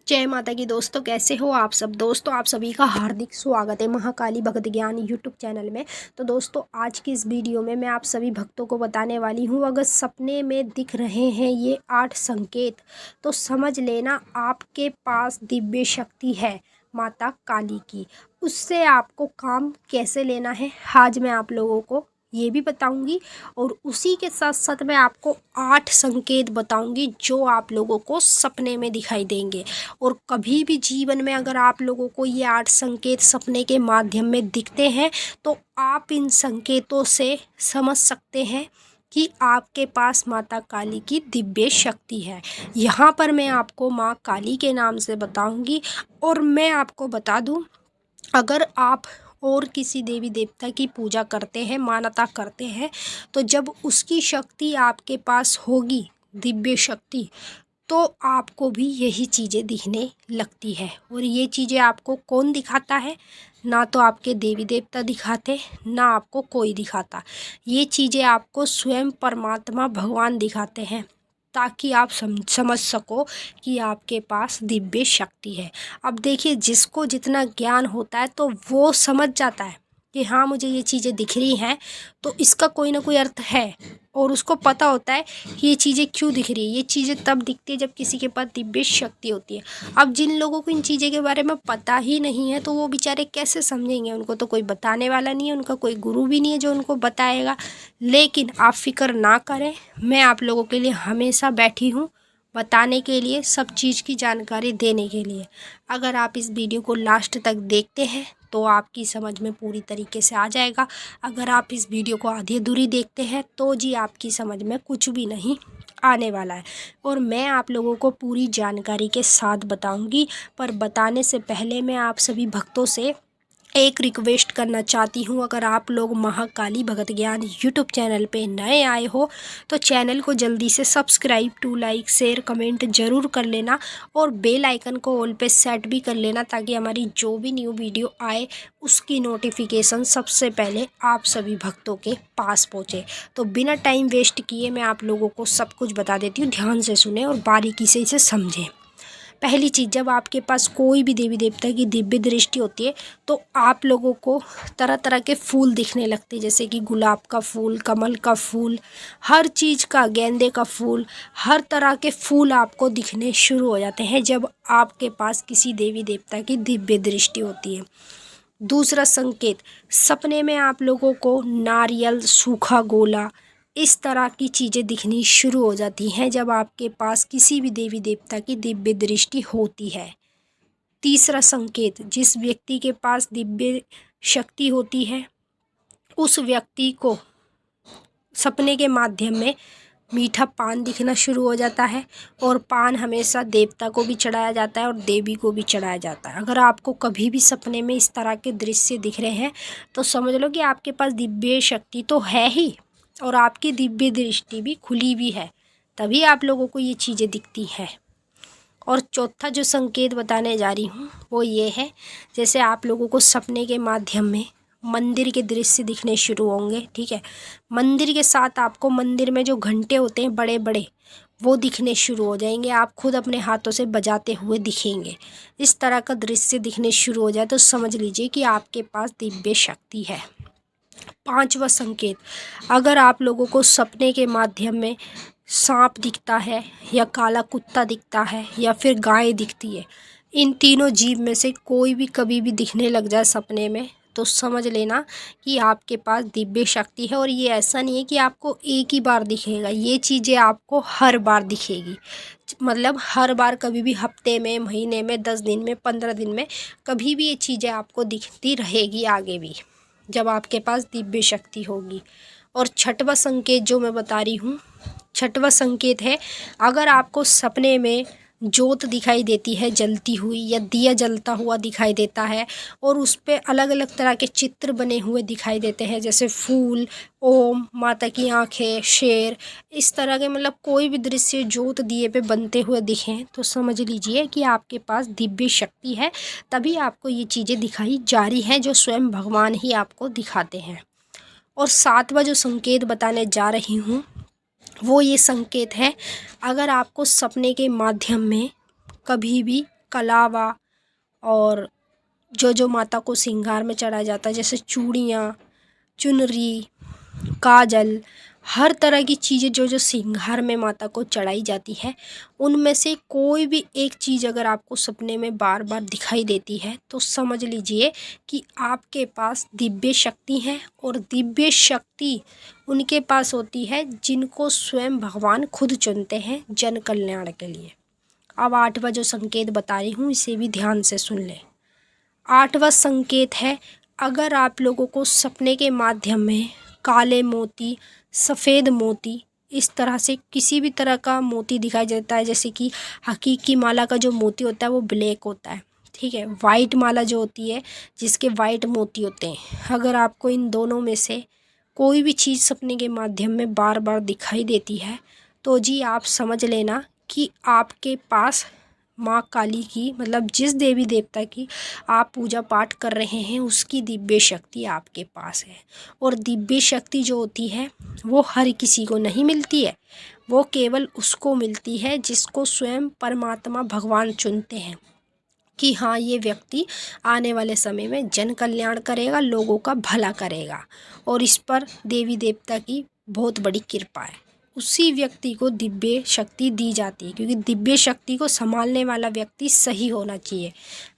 जय माता की दोस्तों, कैसे हो आप सब। दोस्तों, आप सभी का हार्दिक स्वागत है महाकाली भक्त ज्ञान यूट्यूब चैनल में। तो दोस्तों, आज की इस वीडियो में मैं आप सभी भक्तों को बताने वाली हूँ, अगर सपने में दिख रहे हैं ये 8 संकेत तो समझ लेना आपके पास दिव्य शक्ति है माता काली की। उससे आपको काम कैसे लेना है आज मैं आप लोगों को ये भी बताऊंगी, और उसी के साथ साथ मैं आपको 8 संकेत बताऊंगी जो आप लोगों को सपने में दिखाई देंगे। और कभी भी जीवन में अगर आप लोगों को ये 8 संकेत सपने के माध्यम में दिखते हैं तो आप इन संकेतों से समझ सकते हैं कि आपके पास माता काली की दिव्य शक्ति है। यहाँ पर मैं आपको माँ काली के नाम से बताऊंगी। और मैं आपको बता दूं, अगर आप और किसी देवी देवता की पूजा करते हैं, मान्यता करते हैं, तो जब उसकी शक्ति आपके पास होगी, दिव्य शक्ति, तो आपको भी यही चीज़ें दिखने लगती है। और ये चीज़ें आपको कौन दिखाता है? ना तो आपके देवी देवता दिखाते, ना आपको कोई दिखाता। ये चीज़ें आपको स्वयं परमात्मा भगवान दिखाते हैं, ताकि आप समझ सको कि आपके पास दिव्य शक्ति है। अब देखिए, जिसको जितना ज्ञान होता है तो वो समझ जाता है कि हाँ, मुझे ये चीज़ें दिख रही हैं तो इसका कोई ना कोई अर्थ है। और उसको पता होता है कि ये चीज़ें क्यों दिख रही है। ये चीज़ें तब दिखती है जब किसी के पास दिव्य शक्ति होती है। अब जिन लोगों को इन चीज़ें के बारे में पता ही नहीं है तो वो बेचारे कैसे समझेंगे? उनको तो कोई बताने वाला नहीं है, उनका कोई गुरु भी नहीं है जो उनको बताएगा। लेकिन आप फिक्र ना करें, मैं आप लोगों के लिए हमेशा बैठी हूँ, बताने के लिए, सब चीज़ की जानकारी देने के लिए। अगर आप इस वीडियो को लास्ट तक देखते हैं तो आपकी समझ में पूरी तरीके से आ जाएगा। अगर आप इस वीडियो को आधी अधूरी देखते हैं तो जी आपकी समझ में कुछ भी नहीं आने वाला है। और मैं आप लोगों को पूरी जानकारी के साथ बताऊंगी। पर बताने से पहले मैं आप सभी भक्तों से एक रिक्वेस्ट करना चाहती हूँ। अगर आप लोग महाकाली भगत ज्ञान यूट्यूब चैनल पे नए आए हो तो चैनल को जल्दी से subscribe to like share comment ज़रूर कर लेना, और बेल आइकन को ऑल पे सेट भी कर लेना, ताकि हमारी जो भी न्यू वीडियो आए उसकी नोटिफिकेशन सबसे पहले आप सभी भक्तों के पास पहुँचे। तो बिना टाइम वेस्ट किए मैं आप लोगों को सब कुछ बता देती हूँ, ध्यान से सुने और बारीकी से इसे समझें। पहली चीज़, जब आपके पास कोई भी देवी देवता की दिव्य दृष्टि होती है तो आप लोगों को तरह तरह के फूल दिखने लगते हैं, जैसे कि गुलाब का फूल, कमल का फूल, हर चीज़ का, गेंदे का फूल, हर तरह के फूल आपको दिखने शुरू हो जाते हैं जब आपके पास किसी देवी देवता की दिव्य दृष्टि होती है। दूसरा संकेत, सपने में आप लोगों को नारियल, सूखा गोला, इस तरह की चीज़ें दिखनी शुरू हो जाती हैं जब आपके पास किसी भी देवी देवता की दिव्य दृष्टि होती है। तीसरा संकेत, जिस व्यक्ति के पास दिव्य शक्ति होती है उस व्यक्ति को सपने के माध्यम में मीठा पान दिखना शुरू हो जाता है। और पान हमेशा देवता को भी चढ़ाया जाता है और देवी को भी चढ़ाया जाता है। अगर आपको कभी भी सपने में इस तरह के दृश्य दिख रहे हैं तो समझ लो कि आपके पास दिव्य शक्ति तो है ही, और आपकी दिव्य दृष्टि भी खुली भी है, तभी आप लोगों को ये चीज़ें दिखती हैं। और चौथा जो संकेत बताने जा रही हूँ वो ये है, जैसे आप लोगों को सपने के माध्यम में मंदिर के दृश्य दिखने शुरू होंगे, ठीक है। मंदिर के साथ आपको मंदिर में जो घंटे होते हैं बड़े बड़े, वो दिखने शुरू हो जाएंगे, आप खुद अपने हाथों से बजाते हुए दिखेंगे। इस तरह का दृश्य दिखने शुरू हो जाए तो समझ लीजिए कि आपके पास दिव्य शक्ति है। पांचवा संकेत, अगर आप लोगों को सपने के माध्यम में सांप दिखता है या काला कुत्ता दिखता है या फिर गाय दिखती है, इन तीनों जीव में से कोई भी कभी भी दिखने लग जाए सपने में, तो समझ लेना कि आपके पास दिव्य शक्ति है। और ये ऐसा नहीं है कि आपको एक ही बार दिखेगा, ये चीज़ें आपको हर बार दिखेगी। मतलब हर बार, कभी भी हफ्ते में, महीने में, 10 दिन में, 15 दिन में, कभी भी ये चीज़ें आपको दिखती रहेगी आगे भी, जब आपके पास दिव्य शक्ति होगी। और छठवां संकेत जो मैं बता रही हूँ, छठवां संकेत है, अगर आपको सपने में जोत दिखाई देती है जलती हुई, या दिया जलता हुआ दिखाई देता है और उस पे अलग अलग तरह के चित्र बने हुए दिखाई देते हैं, जैसे फूल, ओम, माता की आंखें, शेर, इस तरह के, मतलब कोई भी दृश्य जोत दिए पे बनते हुए दिखें तो समझ लीजिए कि आपके पास दिव्य शक्ति है, तभी आपको ये चीज़ें दिखाई जा रही हैं जो स्वयं भगवान ही आपको दिखाते हैं। और सातवां जो संकेत बताने जा रही हूँ वो ये संकेत है, अगर आपको सपने के माध्यम में कभी भी कलावा और जो माता को श्रृंगार में चढ़ाया जाता है, जैसे चूड़ियाँ, चुनरी, काजल, हर तरह की चीज़ें जो श्रृंगार में माता को चढ़ाई जाती है, उनमें से कोई भी एक चीज़ अगर आपको सपने में बार बार दिखाई देती है तो समझ लीजिए कि आपके पास दिव्य शक्ति है। और दिव्य शक्ति उनके पास होती है जिनको स्वयं भगवान खुद चुनते हैं जन कल्याण के लिए। अब 8वां जो संकेत बता रही हूँ इसे भी ध्यान से सुन लें। 8वां संकेत है, अगर आप लोगों को सपने के माध्यम में काले मोती, सफ़ेद मोती, इस तरह से किसी भी तरह का मोती दिखाई देता है, जैसे कि हकीकी माला का जो मोती होता है वो ब्लैक होता है, ठीक है। वाइट माला जो होती है जिसके वाइट मोती होते हैं, अगर आपको इन दोनों में से कोई भी चीज़ सपने के माध्यम में बार बार दिखाई देती है तो जी आप समझ लेना कि आपके पास माँ काली की, मतलब जिस देवी देवता की आप पूजा पाठ कर रहे हैं उसकी दिव्य शक्ति आपके पास है। और दिव्य शक्ति जो होती है वो हर किसी को नहीं मिलती है, वो केवल उसको मिलती है जिसको स्वयं परमात्मा भगवान चुनते हैं कि हाँ ये व्यक्ति आने वाले समय में जन कल्याण करेगा, लोगों का भला करेगा। और इस पर देवी देवता की बहुत बड़ी कृपा है, उसी व्यक्ति को दिव्य शक्ति दी जाती है, क्योंकि दिव्य शक्ति को संभालने वाला व्यक्ति सही होना चाहिए।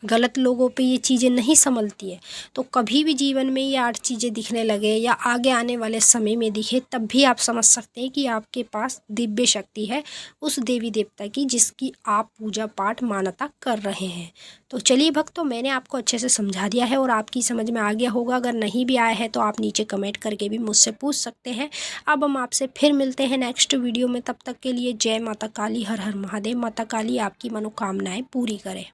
गलत लोगों पे ये चीज़ें नहीं संभलती है। तो कभी भी जीवन में ये 8 चीज़ें दिखने लगे या आगे आने वाले समय में दिखे, तब भी आप समझ सकते हैं कि आपके पास दिव्य शक्ति है उस देवी देवता की जिसकी आप पूजा पाठ मान्यता कर रहे हैं। तो चलिए भक्तों, मैंने आपको अच्छे से समझा दिया है और आपकी समझ में आ गया होगा। अगर नहीं भी आया है तो आप नीचे कमेंट करके भी मुझसे पूछ सकते हैं। अब हम आपसे फिर मिलते हैं नेक्स्ट वीडियो में, तब तक के लिए जय माता काली, हर हर महादेव। माता काली आपकी मनोकामनाएं पूरी करे।